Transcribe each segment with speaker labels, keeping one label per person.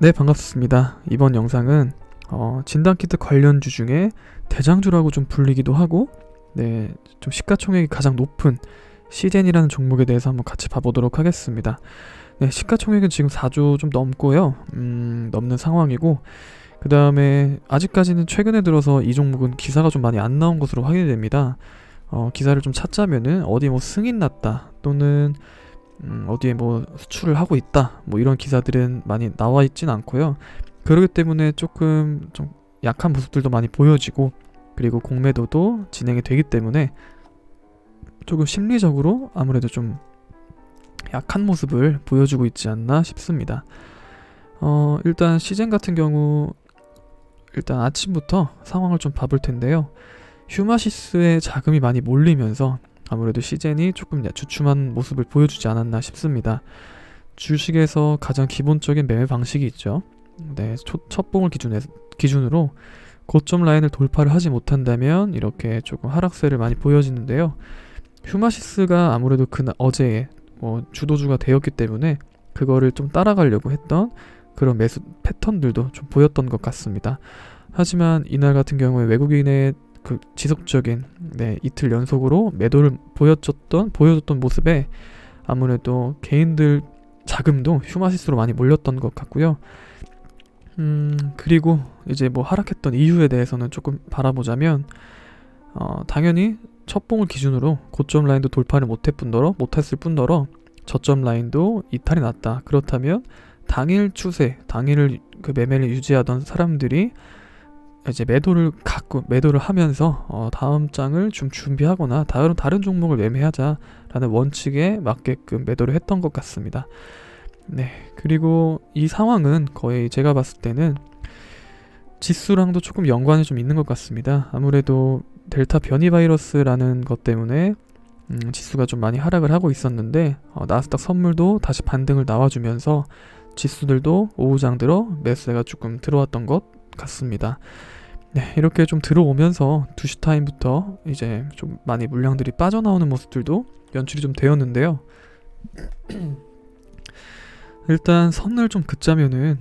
Speaker 1: 네, 반갑습니다. 이번 영상은 진단키트 관련주 중에 대장주라고 좀 불리기도 하고, 네, 좀 시가총액이 가장 높은 시젠이라는 종목에 대해서 한번 같이 봐보도록 하겠습니다. 네, 시가총액은 지금 4조 좀 넘고요. 넘는 상황이고, 그 다음에 아직까지는 최근에 들어서 이 종목은 기사가 좀 많이 안 나온 것으로 확인이 됩니다. 기사를 좀 찾자면은 어디 뭐 승인 났다 또는 어디에 뭐 수출을 하고 있다 뭐 이런 기사들은 많이 나와 있진 않고요. 그렇기 때문에 조금 좀 약한 모습들도 많이 보여지고, 그리고 공매도도 진행이 되기 때문에 조금 심리적으로 아무래도 좀 약한 모습을 보여주고 있지 않나 싶습니다. 일단 시젠 같은 경우 일단 아침부터 상황을 좀 봐볼 텐데요. 휴마시스의 자금이 많이 몰리면서 아무래도 시젠이 조금 주춤한 모습을 보여주지 않았나 싶습니다. 주식에서 가장 기본적인 매매 방식이 있죠. 네, 첫봉을 기준으로 고점 라인을 돌파를 하지 못한다면 이렇게 조금 하락세를 많이 보여지는데요. 휴마시스가 아무래도 어제에 주도주가 되었기 때문에 그거를 좀 따라가려고 했던 그런 매수 패턴들도 좀 보였던 것 같습니다. 하지만 이날 같은 경우에 외국인의 그 지속적인 이틀 연속으로 매도를 보여줬던 모습에 아무래도 개인들 자금도 휴마시스로 많이 몰렸던 것 같고요. 그리고 이제 뭐 하락했던 이유에 대해서는 조금 바라보자면 당연히 첫봉을 기준으로 고점 라인도 돌파를 못했을 뿐더러 저점 라인도 이탈이 났다. 그렇다면 당일 추세, 당일을 그 매매를 유지하던 사람들이 이제 매도를 하면서 다음 장을 좀 준비하거나 다른 종목을 매매하자라는 원칙에 맞게끔 매도를 했던 것 같습니다. 네, 그리고 이 상황은 거의 제가 봤을 때는 지수랑도 조금 연관이 좀 있는 것 같습니다. 아무래도 델타 변이 바이러스라는 것 때문에 지수가 좀 많이 하락을 하고 있었는데 나스닥 선물도 다시 반등을 나와주면서 지수들도 오후장 들어 매수세가 조금 들어왔던 것 같습니다. 네, 이렇게 좀 들어오면서 2시 타임부터 이제 좀 많이 물량들이 빠져나오는 모습들도 연출이 좀 되었는데요. 일단 선을 좀 긋자면은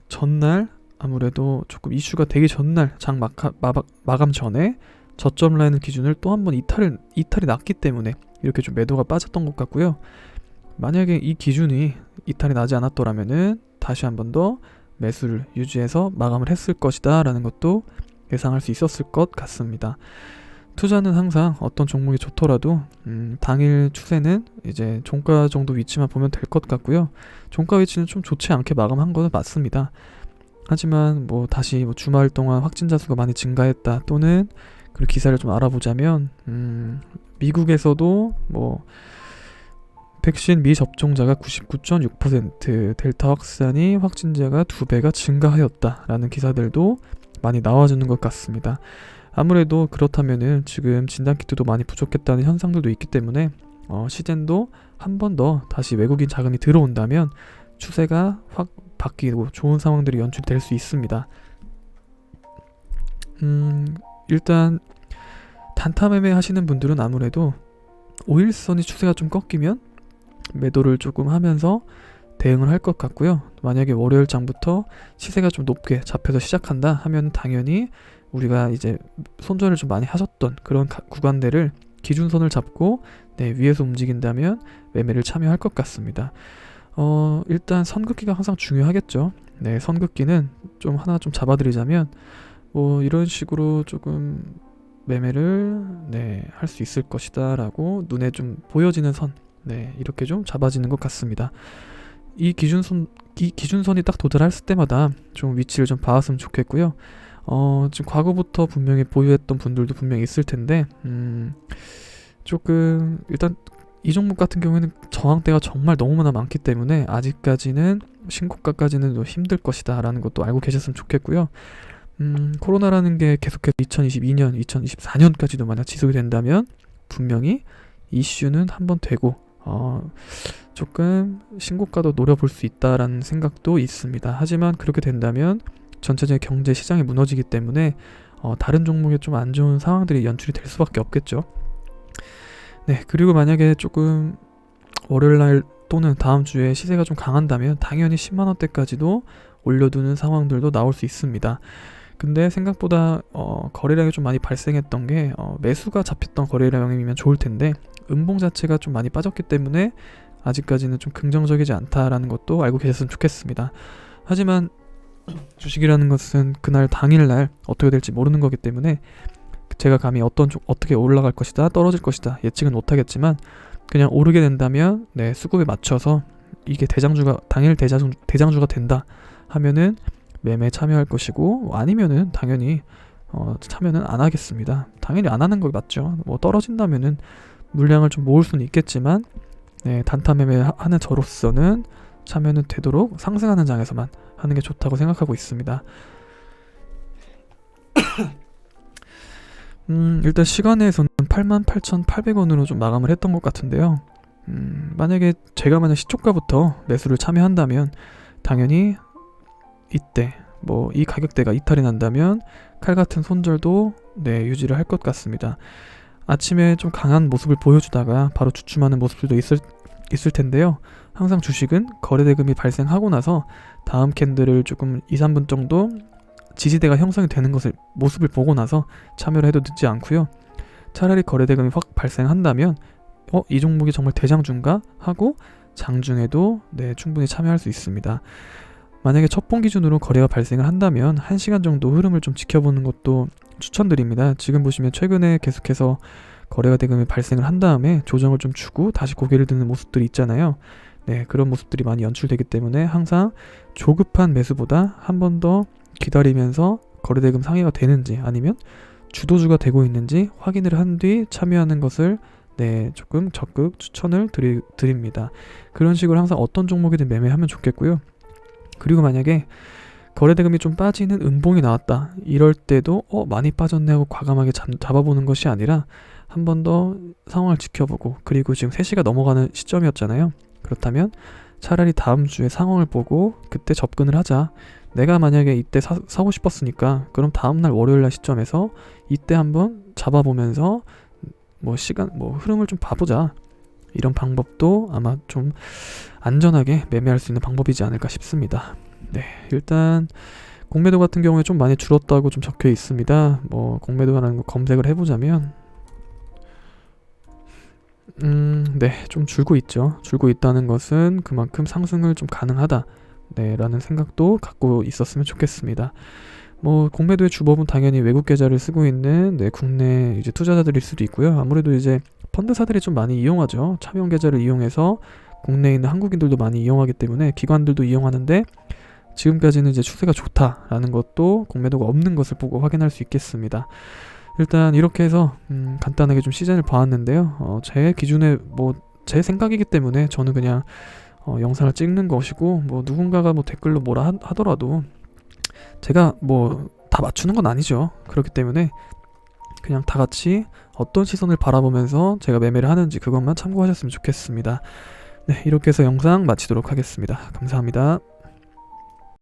Speaker 1: 전날 아무래도 조금 이슈가 되기 전날 장 마감 전에 저점 라인을 기준을 또 한 번 이탈이 났기 때문에 이렇게 좀 매도가 빠졌던 것 같고요. 만약에 이 기준이 이탈이 나지 않았더라면은 다시 한 번 더 매수를 유지해서 마감을 했을 것이다 라는 것도 예상할 수 있었을 것 같습니다. 투자는 항상 어떤 종목이 좋더라도 당일 추세는 이제 종가 정도 위치만 보면 될 것 같고요. 종가 위치는 좀 좋지 않게 마감한 건 맞습니다. 하지만 다시 주말 동안 확진자 수가 많이 증가했다 또는 그 기사를 좀 알아보자면 미국에서도 백신 미접종자가 99.6%, 델타 확산이 확진자가 2배가 증가하였다라는 기사들도 많이 나와주는 것 같습니다. 아무래도 그렇다면은 지금 진단키트도 많이 부족했다는 현상들도 있기 때문에 시젠도 한 번 더 다시 외국인 자금이 들어온다면 추세가 확 바뀌고 좋은 상황들이 연출될 수 있습니다. 일단 단타 매매 하시는 분들은 아무래도 5일선이 추세가 좀 꺾이면 매도를 조금 하면서 대응을 할 것 같고요. 만약에 월요일 장부터 시세가 좀 높게 잡혀서 시작한다 하면 당연히 우리가 이제 손절을 좀 많이 하셨던 그런 구간들을 기준선을 잡고 위에서 움직인다면 매매를 참여할 것 같습니다. 일단 선긋기가 항상 중요하겠죠. 네, 선긋기는 좀 하나 좀 잡아드리자면 이런 식으로 조금 매매를 할 수 있을 것이다 라고 눈에 좀 보여지는 선, 이렇게 좀 잡아지는 것 같습니다. 이 기준선이 딱 도달했을 때마다 좀 위치를 좀 봐왔으면 좋겠고요. 지금 과거부터 분명히 보유했던 분들도 분명히 있을 텐데 조금 일단 이 종목 같은 경우에는 저항대가 정말 너무나 많기 때문에 아직까지는 신고가까지는 좀 힘들 것이다 라는 것도 알고 계셨으면 좋겠고요. 코로나라는 게 계속해서 2022년, 2024년까지도 만약 지속이 된다면 분명히 이슈는 한번 되고 조금 신고가도 노려볼 수 있다라는 생각도 있습니다. 하지만 그렇게 된다면 전체적인 경제 시장이 무너지기 때문에 다른 종목에 좀 안 좋은 상황들이 연출이 될 수밖에 없겠죠. 네, 그리고 만약에 조금 월요일날 또는 다음 주에 시세가 좀 강한다면 당연히 10만 원대까지도 올려두는 상황들도 나올 수 있습니다. 근데 생각보다 거래량이 좀 많이 발생했던 게 매수가 잡혔던 거래량이면 좋을 텐데 음봉 자체가 좀 많이 빠졌기 때문에 아직까지는 좀 긍정적이지 않다라는 것도 알고 계셨으면 좋겠습니다. 하지만 주식이라는 것은 그날 당일날 어떻게 될지 모르는 거기 때문에 제가 감히 어떻게 올라갈 것이다 떨어질 것이다 예측은 못하겠지만 그냥 오르게 된다면 수급에 맞춰서 이게 당일 대장주가 된다 하면은 매매 참여할 것이고 아니면은 당연히 참여는 안 하겠습니다. 당연히 안 하는 거 맞죠. 뭐 떨어진다면은 물량을 좀 모을 수는 있겠지만 단타 매매 하는 저로서는 참여는 되도록 상승하는 장에서만 하는 게 좋다고 생각하고 있습니다. 일단 시간에서는 88,800원으로 좀 마감을 했던 것 같은데요. 만약에 제가 시초가부터 매수를 참여한다면 당연히 이때 이 가격대가 이탈이 난다면 칼같은 손절도 유지를 할 것 같습니다. 아침에 좀 강한 모습을 보여주다가 바로 주춤하는 모습들도 있을 텐데요. 항상 주식은 거래대금이 발생하고 나서 다음 캔들을 조금 2-3분 정도 지지대가 형성이 되는 모습을 보고 나서 참여를 해도 늦지 않고요. 차라리 거래대금이 확 발생한다면 이 종목이 정말 대장주인가 하고 장중에도 충분히 참여할 수 있습니다. 만약에 첫봉 기준으로 거래가 발생을 한다면 1시간 정도 흐름을 좀 지켜보는 것도 추천드립니다. 지금 보시면 최근에 계속해서 거래가 대금이 발생을 한 다음에 조정을 좀 주고 다시 고개를 드는 모습들이 있잖아요. 그런 모습들이 많이 연출되기 때문에 항상 조급한 매수보다 한 번 더 기다리면서 거래대금 상회가 되는지 아니면 주도주가 되고 있는지 확인을 한 뒤 참여하는 것을 조금 적극 추천을 드립니다. 그런 식으로 항상 어떤 종목이든 매매하면 좋겠고요. 그리고 만약에 거래대금이 좀 빠지는 음봉이 나왔다 이럴 때도 많이 빠졌네 하고 과감하게 잡아보는 것이 아니라 한 번 더 상황을 지켜보고 그리고 지금 3시가 넘어가는 시점이었잖아요. 그렇다면 차라리 다음 주에 상황을 보고 그때 접근을 하자. 내가 만약에 이때 사고 싶었으니까 그럼 다음날 월요일날 시점에서 이때 한번 잡아보면서 흐름을 좀 봐보자. 이런 방법도 아마 좀 안전하게 매매할 수 있는 방법이지 않을까 싶습니다. 일단 공매도 같은 경우에 좀 많이 줄었다고 좀 적혀 있습니다. 공매도라는 거 검색을 해보자면 좀 줄고 있죠. 줄고 있다는 것은 그만큼 상승을 좀 가능하다 라는 생각도 갖고 있었으면 좋겠습니다. 공매도의 주법은 당연히 외국 계좌를 쓰고 있는 국내 투자자들일 수도 있고요. 아무래도 펀드사들이 좀 많이 이용하죠. 차명 계좌를 이용해서 국내에 있는 한국인들도 많이 이용하기 때문에 기관들도 이용하는데 지금까지는 추세가 좋다라는 것도 공매도가 없는 것을 보고 확인할 수 있겠습니다. 일단 이렇게 해서 간단하게 좀 시즌을 봐왔는데요. 제 기준에 제 생각이기 때문에 저는 그냥 영상을 찍는 것이고 누군가가 댓글로 뭐라 하더라도 제가 다 맞추는 건 아니죠. 그렇기 때문에 그냥 다 같이 어떤 시선을 바라보면서 제가 매매를 하는지 그것만 참고하셨으면 좋겠습니다. 이렇게 해서 영상 마치도록 하겠습니다. 감사합니다.